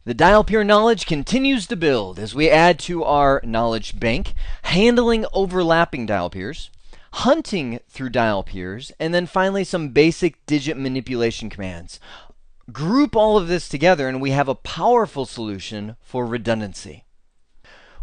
The dial peer knowledge continues to build as we add to our knowledge bank, handling overlapping dial peers, hunting through dial peers, and then finally some basic digit manipulation commands. Group all of this together and we have a powerful solution for redundancy.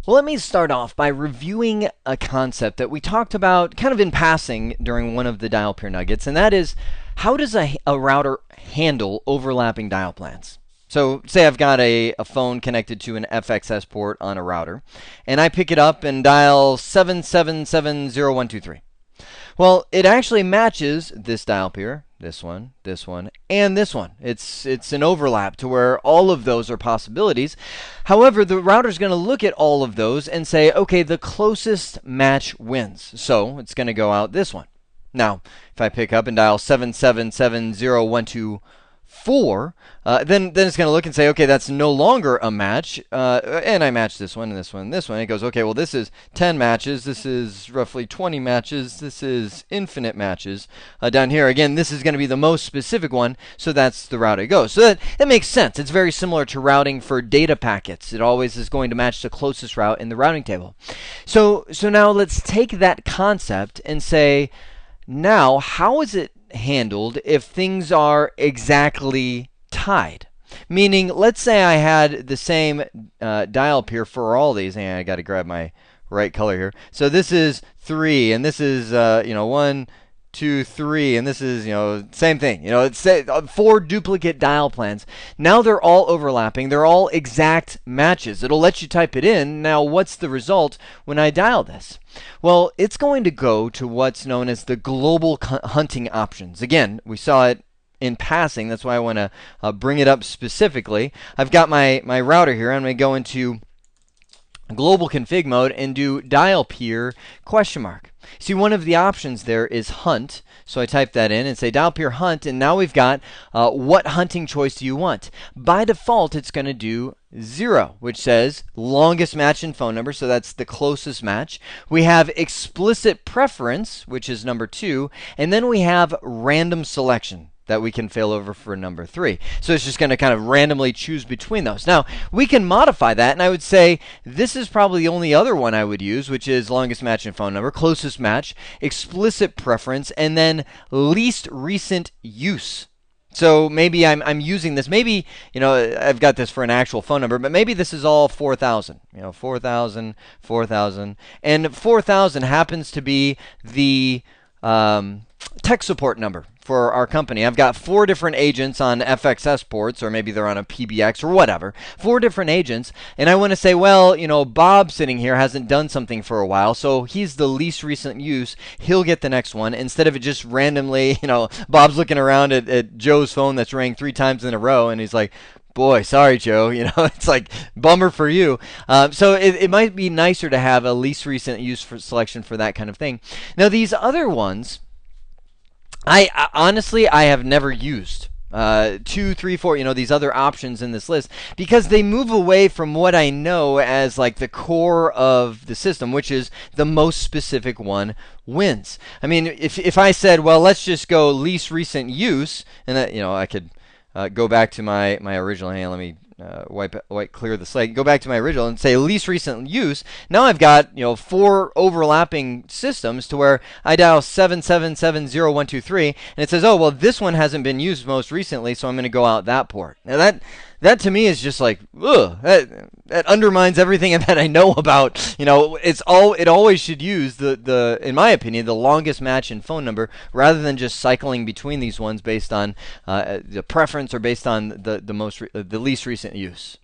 Well, let me start off by reviewing a concept that we talked about kind of in passing during one of the dial peer nuggets, and that is, how does a router handle overlapping dial plans? So say I've got a phone connected to an FXS port on a router, and I pick it up and dial 7770123. Well, it actually matches this dial peer, this one, and this one. It's an overlap to where all of those are possibilities. However, the router's going to look at all of those and say, okay, the closest match wins. So it's going to go out this one. Now, if I pick up and dial 7770124, then it's going to look and say, okay, that's no longer a match, and I match this one and this one and this one. It goes, okay, well, this is 10 matches, this is roughly 20 matches, this is infinite matches. Down here, again, this is going to be the most specific one, so that's the route it goes. So that makes sense. It's very similar to routing for data packets. It always is going to match the closest route in the routing table. So now let's take that concept and say, now, how is it handled if things are exactly tied? Meaning, let's say I had the same dial peer for all these. And I got to grab my right color here. So this is 3, and this is 1, 2, 3, and this is same thing. It's 4 duplicate dial plans. Now they're all overlapping. They're all exact matches. It'll let you type it in. Now, what's the result when I dial this? Well, it's going to go to what's known as the global hunting options. Again, we saw it in passing. That's why I want to bring it up specifically. I've got my router here. I'm going to go into global config mode and do dial peer ? See, one of the options there is hunt. So I type that in and say dial peer hunt, and now we've got what hunting choice do you want? By default, it's going to do 0, which says longest match in phone number, so that's the closest match. We have explicit preference, which is number 2, and then we have random selection that we can fail over for number 3. So it's just going to kind of randomly choose between those. Now, we can modify that, and I would say this is probably the only other one I would use, which is longest match in phone number, closest match, explicit preference, and then least recent use. So maybe I'm using this. Maybe, I've got this for an actual phone number, but maybe this is all 4,000. 4,000, 4,000. And 4,000 happens to be the tech support number for our company. I've got 4 different agents on FXS ports, or maybe they're on a PBX or whatever. 4 different agents, and I want to say, well, Bob sitting here hasn't done something for a while, so he's the least recent use. He'll get the next one instead of it just randomly, Bob's looking around at Joe's phone that's rang 3 times in a row, and he's like, boy, sorry, Joe. It's like, bummer for you. So it might be nicer to have a least recent use for selection for that kind of thing. Now, these other ones, I honestly have never used 2, 3, 4, these other options in this list, because they move away from what I know as like the core of the system, which is the most specific one wins. I mean, if I said, well, let's just go least recent use, and that, I could go back to my original. Hang on, let me clear the slate. Go back to my original and say least recent use. Now I've got 4 overlapping systems to where I dial 7770123, and it says, oh well, this one hasn't been used most recently, so I'm going to go out that port. Now that to me is just like, ugh, that undermines everything that I know about. It always should use the in my opinion, the longest match in phone number, rather than just cycling between these ones based on the preference or based on the least recent use.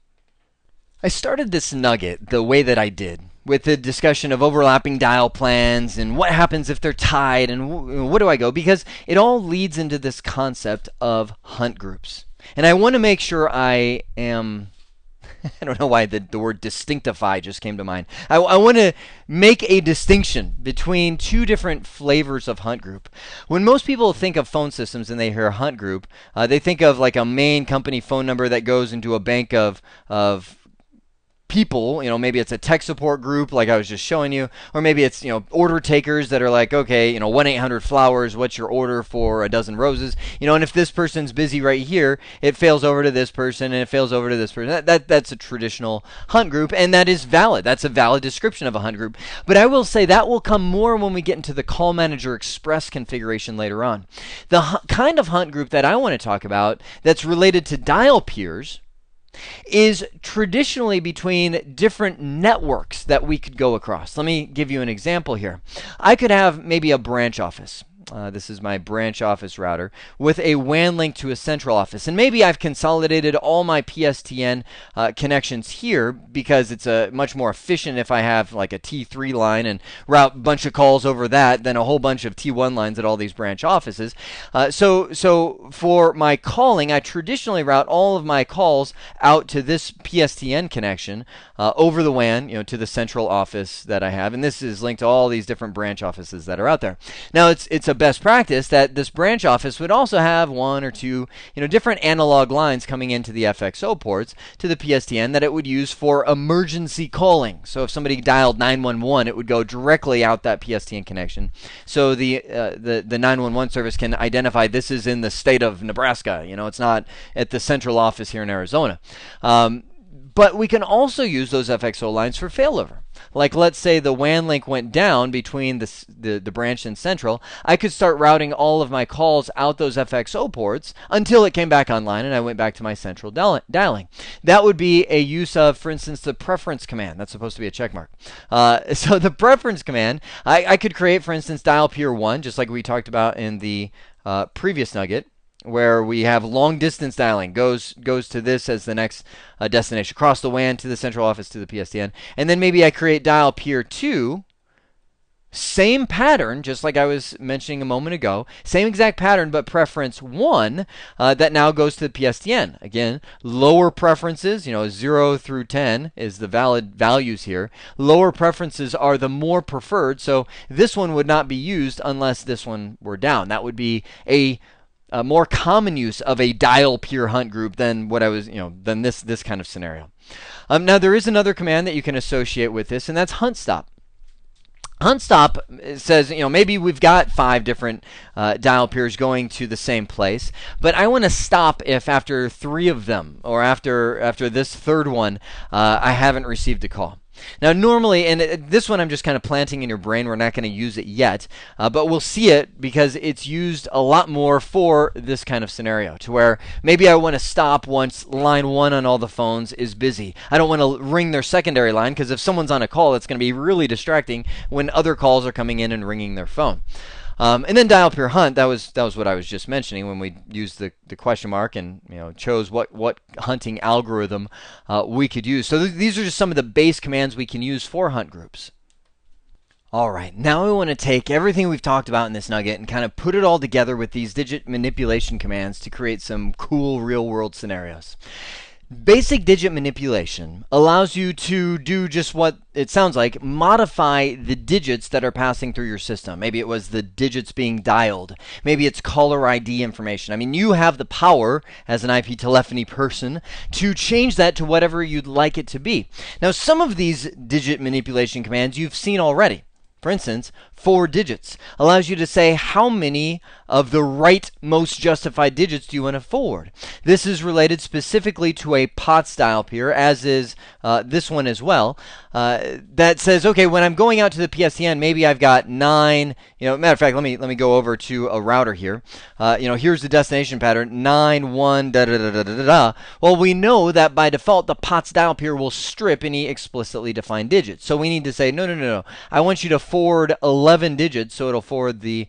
I started this nugget the way that I did, with the discussion of overlapping dial plans and what happens if they're tied and what do I go, because it all leads into this concept of hunt groups. And I want to make sure I am, I don't know why the word distinctify just came to mind. I want to make a distinction between 2 different flavors of hunt group. When most people think of phone systems and they hear hunt group, they think of like a main company phone number that goes into a bank of people, maybe it's a tech support group like I was just showing you, or maybe it's, order takers that are like, okay, 1-800-Flowers, what's your order for a dozen roses? And if this person's busy right here, it fails over to this person and it fails over to this person. That's a traditional hunt group, and that is valid. That's a valid description of a hunt group. But I will say that will come more when we get into the Call Manager Express configuration later on. The kind of hunt group that I want to talk about that's related to dial peers is traditionally between different networks that we could go across. Let me give you an example here. I could have maybe a branch office. This is my branch office router with a WAN link to a central office. And maybe I've consolidated all my PSTN connections here because it's much more efficient if I have like a T3 line and route a bunch of calls over that than a whole bunch of T1 lines at all these branch offices. So for my calling, I traditionally route all of my calls out to this PSTN connection over the WAN, to the central office that I have. And this is linked to all these different branch offices that are out there. Now, it's a best practice that this branch office would also have one or two, different analog lines coming into the FXO ports to the PSTN that it would use for emergency calling. So if somebody dialed 911, it would go directly out that PSTN connection. So the 911 service can identify this is in the state of Nebraska. It's not at the central office here in Arizona. But we can also use those FXO lines for failover. Like, let's say the WAN link went down between the branch and central. I could start routing all of my calls out those FXO ports until it came back online and I went back to my central dialing. That would be a use of, for instance, the preference command. That's supposed to be a check mark. So the preference command, I could create, for instance, dial peer 1, just like we talked about in the previous nugget, where we have long distance dialing goes to this as the next destination, across the WAN to the central office to the PSTN. And then maybe I create dial peer 2, same pattern, just like I was mentioning a moment ago, same exact pattern, but preference 1 that now goes to the PSTN. Again, lower preferences, 0 through 10 is the valid values here. Lower preferences are the more preferred, so this one would not be used unless this one were down. That would be a more common use of a dial peer hunt group than what I was, than this kind of scenario. Now there is another command that you can associate with this, and that's hunt stop. Hunt stop says, maybe we've got 5 different dial peers going to the same place, but I want to stop if after 3 of them, or after this third one, I haven't received a call. Now normally, and this one I'm just kind of planting in your brain, we're not going to use it yet, but we'll see it because it's used a lot more for this kind of scenario, to where maybe I want to stop once line 1 on all the phones is busy. I don't want to ring their secondary line, because if someone's on a call, it's going to be really distracting when other calls are coming in and ringing their phone. And then dial peer hunt, that was what I was just mentioning when we used the question mark and chose what hunting algorithm we could use. So these are just some of the base commands we can use for hunt groups. All right, now we want to take everything we've talked about in this nugget and kind of put it all together with these digit manipulation commands to create some cool real-world scenarios. Basic digit manipulation allows you to do just what it sounds like, modify the digits that are passing through your system. Maybe it was the digits being dialed. Maybe it's caller ID information. I mean, you have the power as an IP telephony person to change that to whatever you'd like it to be. Now, some of these digit manipulation commands you've seen already. For instance, 4 digits allows you to say how many of the right most justified digits do you want to forward. This is related specifically to a POTS dial peer, as is this one as well, that says, okay, when I'm going out to the PSTN, maybe I've got 9, matter of fact, let me go over to a router here. Here's the destination pattern, 9, 1, da da da da da da. Well, we know that by default, the POTS dial peer will strip any explicitly defined digits. So we need to say, no. I want you to forward 11 digits, so it'll forward the,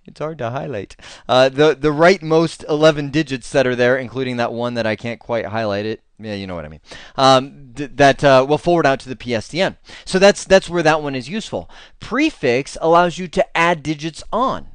it's hard to highlight, the right most 11 digits that are there, including that one that I can't quite highlight it. Yeah, you know what I mean. That will forward out to the PSTN. So that's where that one is useful. Prefix allows you to add digits on.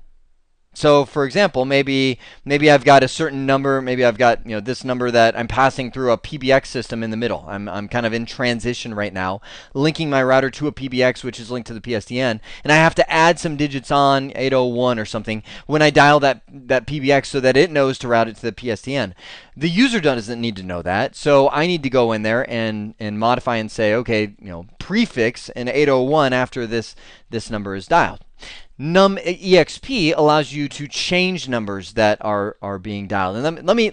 So for example, maybe I've got a certain number, maybe I've got, this number that I'm passing through a PBX system in the middle. I'm kind of in transition right now, linking my router to a PBX which is linked to the PSTN, and I have to add some digits on 801 or something when I dial that PBX so that it knows to route it to the PSTN. The user doesn't need to know that, so I need to go in there and modify and say, okay, prefix an 801 after this number is dialed. NumEXP allows you to change numbers that are being dialed. And let me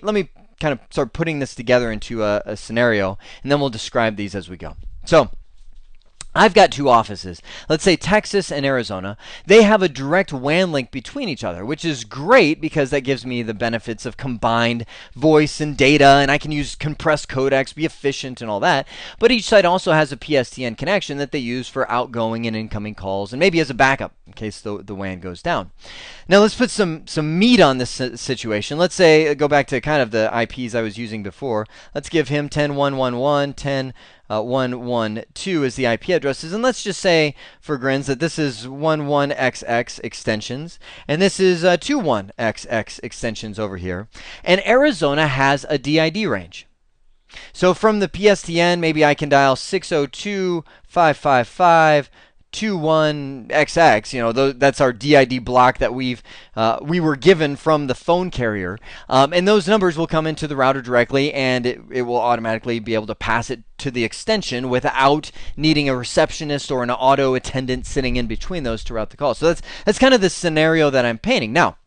kind of start putting this together into a scenario, and then we'll describe these as we go. So I've got two offices. Let's say Texas and Arizona. They have a direct WAN link between each other, which is great because that gives me the benefits of combined voice and data, and I can use compressed codecs, be efficient and all that. But each site also has a PSTN connection that they use for outgoing and incoming calls, and maybe as a backup in case the WAN goes down. Now let's put some meat on this situation. Let's say, go back to kind of the IPs I was using before. Let's give him 10.1.1.1, 10.1.1.2 as the IP addresses, and let's just say for grins that this is 11xx extensions, and this is 21xx extensions over here. And Arizona has a DID range. So from the PSTN, maybe I can dial 602.555. 21XX, that's our DID block that we were given from the phone carrier, and those numbers will come into the router directly, and it will automatically be able to pass it to the extension without needing a receptionist or an auto attendant sitting in between those to route the call. So that's kind of the scenario that I'm painting. Now,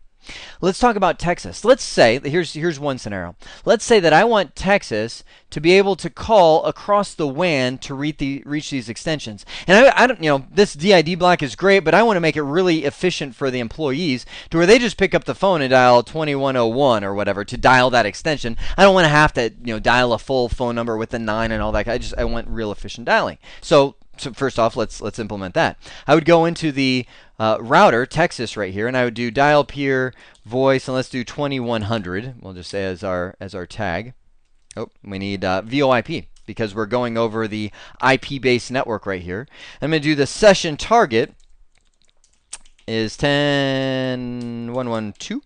let's talk about Texas. Let's say, here's one scenario. Let's say that I want Texas to be able to call across the WAN to reach these extensions. And I don't, this DID block is great, but I want to make it really efficient for the employees to where they just pick up the phone and dial 2101 or whatever to dial that extension. I don't want to have to, dial a full phone number with the 9 and all that. I want real efficient dialing. So first off, let's implement that. I would go into the router, Texas right here, and I would do dial peer voice, and let's do 2100. We'll just say as our tag. Oh, we need VoIP because we're going over the IP-based network right here. I'm going to do the session target is 10.1.1.2.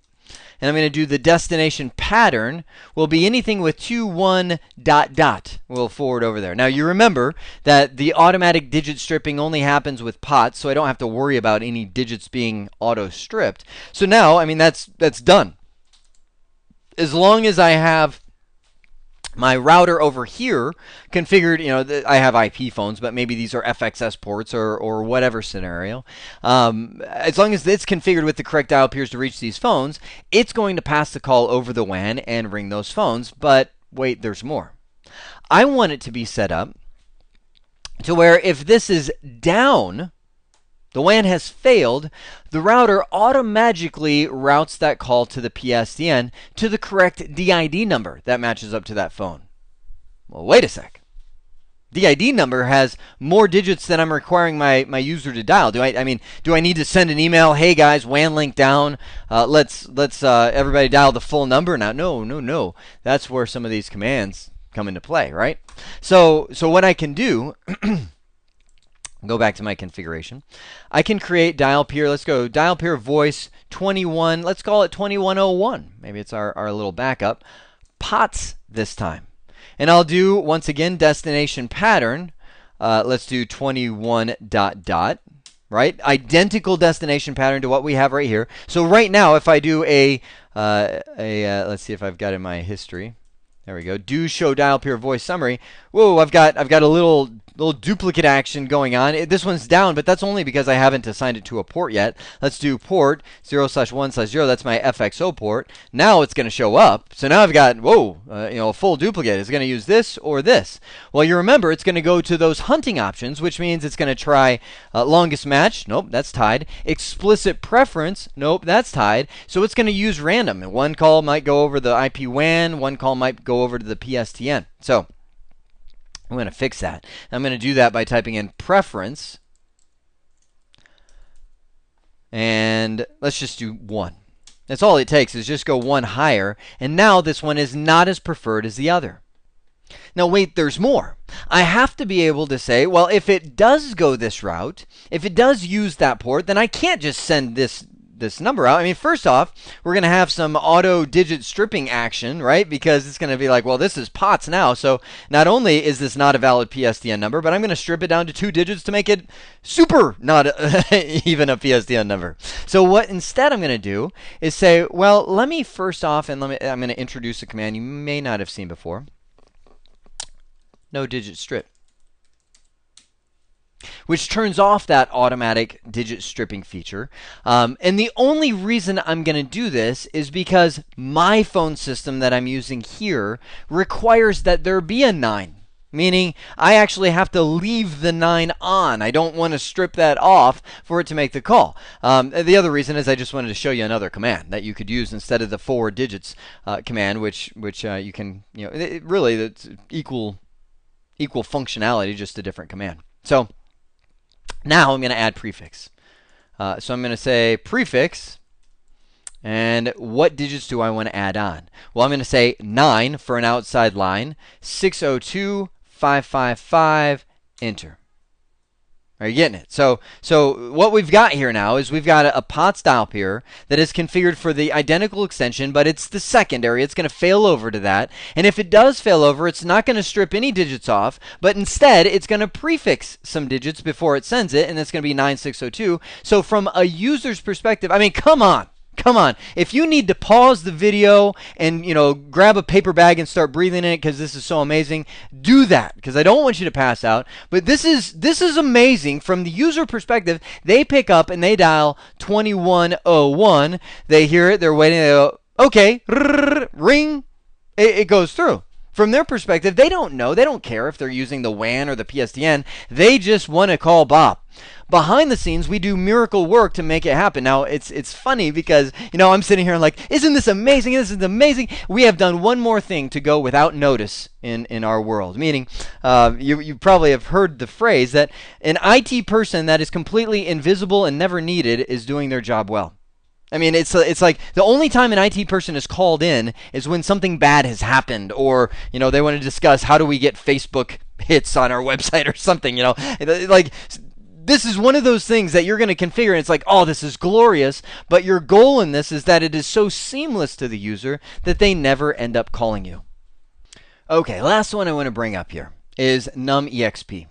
And I'm going to do the destination pattern will be anything with 21 ... We'll forward over there. Now you remember that the automatic digit stripping only happens with POTS, so I don't have to worry about any digits being auto stripped. So now, I mean, that's done. As long as I have my router over here configured, I have IP phones, but maybe these are FXS ports or whatever scenario. As long as it's configured with the correct dial peers to reach these phones, it's going to pass the call over the WAN and ring those phones. But wait, there's more. I want it to be set up to where if this is down, the WAN has failed, the router automatically routes that call to the PSTN to the correct DID number that matches up to that phone. Well, wait a sec. DID number has more digits than I'm requiring my user to dial. Do I need to send an email? Hey guys, WAN link down. Let's everybody dial the full number now. No. That's where some of these commands come into play, right? So what I can do. Go back to my configuration. I can create dial peer. Let's go dial peer voice 21. Let's call it 2101. Maybe it's our little backup. POTS this time. And I'll do, once again, destination pattern. Let's do 21 ... Right? Identical destination pattern to what we have right here. So right now, if I do let's see if I've got in my history. There we go. Do show dial peer voice summary. Whoa, I've got a little duplicate action going on. This one's down, but that's only because I haven't assigned it to a port yet. Let's do port 0/1/0. That's my FXO port. Now it's going to show up. So now I've got, a full duplicate. It's going to use this or this. Well, you remember it's going to go to those hunting options, which means it's going to try longest match. Nope, that's tied. Explicit preference. Nope, that's tied. So it's going to use random. And one call might go over the IP WAN. One call might go over to the PSTN. So I'm going to fix that. I'm going to do that by typing in preference. And let's just do 1. That's all it takes is just go 1 higher. And now this one is not as preferred as the other. Now wait, there's more. I have to be able to say, well, if it does go this route, if it does use that port, then I can't just send this this number out. I mean, first off, we're going to have some auto digit stripping action, right? Because it's going to be like, well, this is POTS now. So not only is this not a valid PSTN number, but I'm going to strip it down to 2 digits to make it super not even a PSTN number. So what instead I'm going to do is say, well, let me first off, and I'm going to introduce a command you may not have seen before. No digit strip, which turns off that automatic digit stripping feature. And the only reason I'm going to do this is because my phone system that I'm using here requires that there be a 9. Meaning, I actually have to leave the 9 on. I don't want to strip that off for it to make the call. The other reason is I just wanted to show you another command that you could use instead of the 4 digits command, which you can, really, it's equal functionality, just a different command. So now I'm going to add prefix. So I'm going to say prefix, and what digits do I want to add on? Well, I'm going to say 9 for an outside line, 602.555, enter. Are you getting it? So what we've got here now is we've got a POTS dial pair that is configured for the identical extension, but it's the secondary. It's going to fail over to that. And if it does fail over, it's not going to strip any digits off, but instead it's going to prefix some digits before it sends it, and it's going to be 9602. So from a user's perspective, I mean, come on. Come on. If you need to pause the video and, grab a paper bag and start breathing in it because this is so amazing, do that, because I don't want you to pass out. But this is amazing from the user perspective. They pick up and they dial 2101. They hear it. They're waiting. They go, okay, ring. It goes through. From their perspective, they don't know. They don't care if they're using the WAN or the PSTN. They just want to call Bob. Behind the scenes, we do miracle work to make it happen. Now, it's funny because, I'm sitting here and like, isn't this amazing? This is amazing. We have done one more thing to go without notice in our world. Meaning, you probably have heard the phrase that an IT person that is completely invisible and never needed is doing their job well. I mean, it's like the only time an IT person is called in is when something bad has happened, or they want to discuss how do we get Facebook hits on our website or something. Like this is one of those things that you're going to configure, and it's like, oh, this is glorious. But your goal in this is that it is so seamless to the user that they never end up calling you. Okay, last one I want to bring up here is numexp.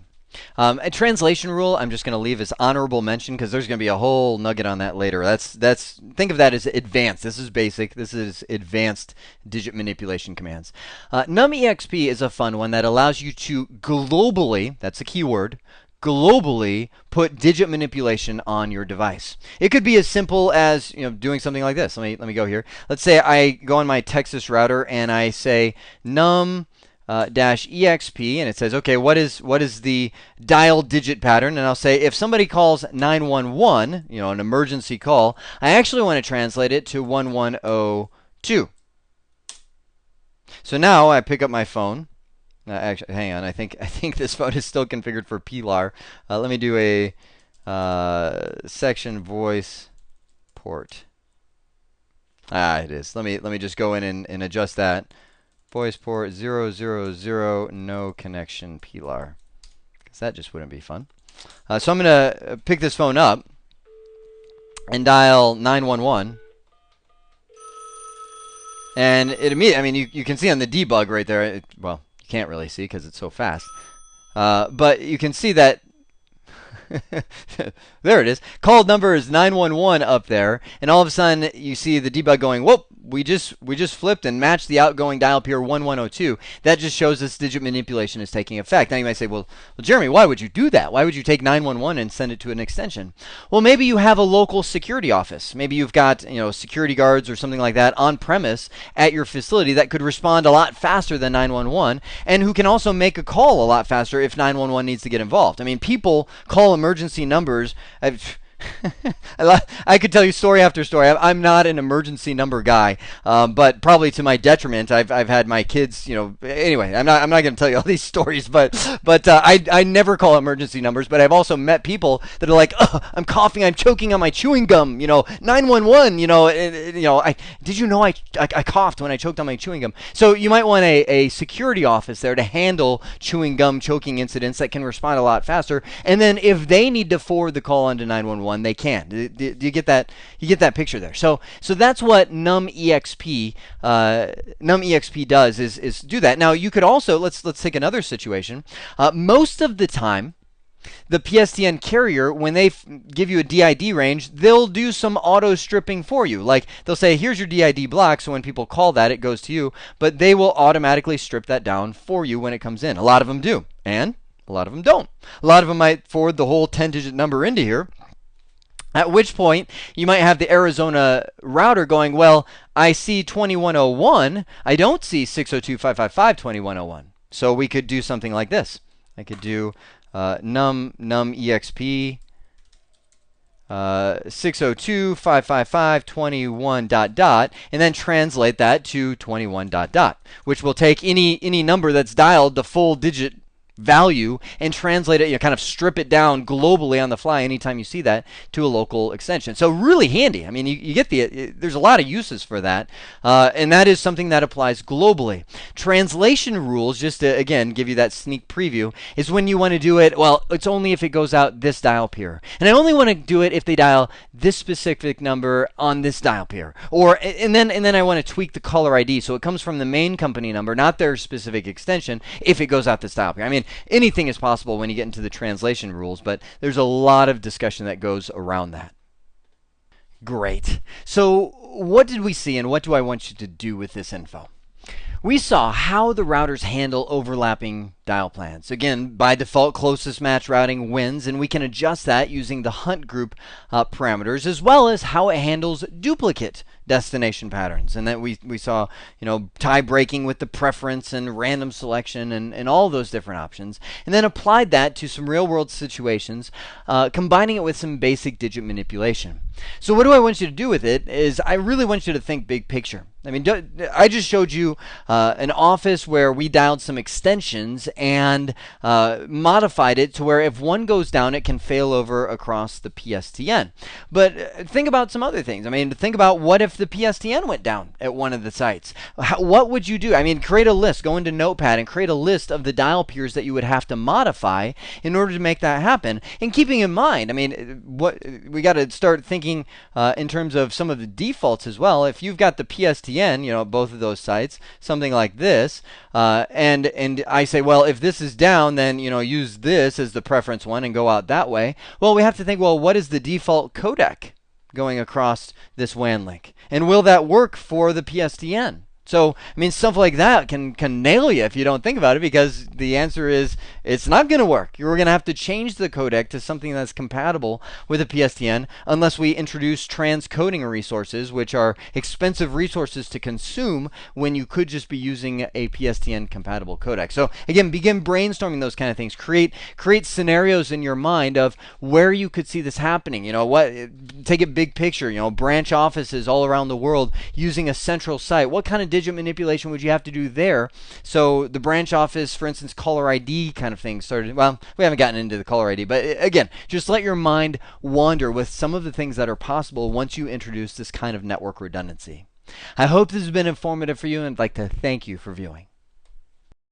A translation rule I'm just going to leave as honorable mention because there's going to be a whole nugget on that later. Think of that as advanced. This is basic. This is advanced digit manipulation commands. Numexp is a fun one that allows you to globally, that's a keyword, globally put digit manipulation on your device. It could be as simple as doing something like this. Let me go here. Let's say I go on my Texas router and I say num -exp, and it says, okay, what is the dial digit pattern? And I'll say if somebody calls 911, an emergency call, I actually want to translate it to 1102. So now I pick up my phone. Actually, hang on. I think this phone is still configured for PLAR. Let me do a section voice port. It is. Let me just go in and adjust that. Voice port 000, no connection PLAR, because that just wouldn't be fun. So I'm going to pick this phone up and dial 911. And it immediately, I mean, you can see on the debug right there, well, you can't really see because it's so fast. But you can see that there it is. Called number is 911 up there, and all of a sudden you see the debug going, whoop, we just flipped and matched the outgoing dial pair 1102. That just shows this digit manipulation is taking effect. Now you might say, well, Jeremy, why would you do that? Why would you take 911 and send it to an extension? Well, maybe you have a local security office. Maybe you've got security guards or something like that on premise at your facility that could respond a lot faster than 911, and who can also make a call a lot faster if 911 needs to get involved. I mean, people call emergency numbers. I could tell you story after story. I'm not an emergency number guy, but probably to my detriment. I've had my kids, Anyway, I'm not going to tell you all these stories, but I never call emergency numbers. But I've also met people that are like, oh, I'm coughing, I'm choking on my chewing gum. 911. Did you know I coughed when I choked on my chewing gum? So you might want a security office there to handle chewing gum choking incidents that can respond a lot faster. And then if they need to forward the call onto 911. 2101, they can. Do you get that? You get that picture there. So that's what numexp does is do that. Now you could also let's take another situation. Most of the time, the PSTN carrier, when they give you a DID range, they'll do some auto stripping for you. Like they'll say, here's your DID block, so when people call that, it goes to you, but they will automatically strip that down for you when it comes in. A lot of them do, and a lot of them don't. A lot of them might forward the whole 10-digit number into here, at which point you might have the Arizona router going, well, I see 2101, I don't see 602.555.2101. So we could do something like this. I could do numexp 602.555.21 ... and then translate that to 21 ... which will take any number that's dialed, the full digit value, and translate it, kind of strip it down globally on the fly anytime you see that to a local extension. So really handy. I mean, you get there's a lot of uses for that, and that is something that applies globally. Translation rules, just to again give you that sneak preview, is when you want to do it, well, it's only if it goes out this dial pair, and I only want to do it if they dial this specific number on this dial pair, and then I want to tweak the caller ID so it comes from the main company number, not their specific extension, if it goes out this dial pair. I mean, anything is possible when you get into the translation rules, but there's a lot of discussion that goes around that. Great. So what did we see, and what do I want you to do with this info? We saw how the routers handle overlapping dial plans. Again, by default, closest match routing wins, and we can adjust that using the hunt group parameters, as well as how it handles duplicate destination patterns. And that we saw, tie breaking with the preference and random selection and all those different options, and then applied that to some real world situations, combining it with some basic digit manipulation. So what do I want you to do with it is I really want you to think big picture. I mean, I just showed you an office where we dialed some extensions and modified it to where if one goes down, it can fail over across the PSTN. But think about some other things. I mean, think about what if the PSTN went down at one of the sites? What would you do? I mean, create a list. Go into Notepad and create a list of the dial peers that you would have to modify in order to make that happen. And keeping in mind, I mean, we got to start thinking in terms of some of the defaults as well. If you've got the PSTN, both of those sites, something like this, and I say, well, if this is down, then use this as the preference one and go out that way. Well, we have to think, well, what is the default codec going across this WAN link, and will that work for the PSTN? So, I mean, stuff like that can nail you if you don't think about it, because the answer is it's not going to work. You're going to have to change the codec to something that's compatible with a PSTN, unless we introduce transcoding resources, which are expensive resources to consume when you could just be using a PSTN compatible codec. So again, begin brainstorming those kind of things. Create scenarios in your mind of where you could see this happening. Take it big picture. Branch offices all around the world using a central site. What kind of digit manipulation would you have to do there? So the branch office, for instance, caller ID kind of thing started. Well, we haven't gotten into the caller ID, but again, just let your mind wander with some of the things that are possible once you introduce this kind of network redundancy. I hope this has been informative for you, and I'd like to thank you for viewing.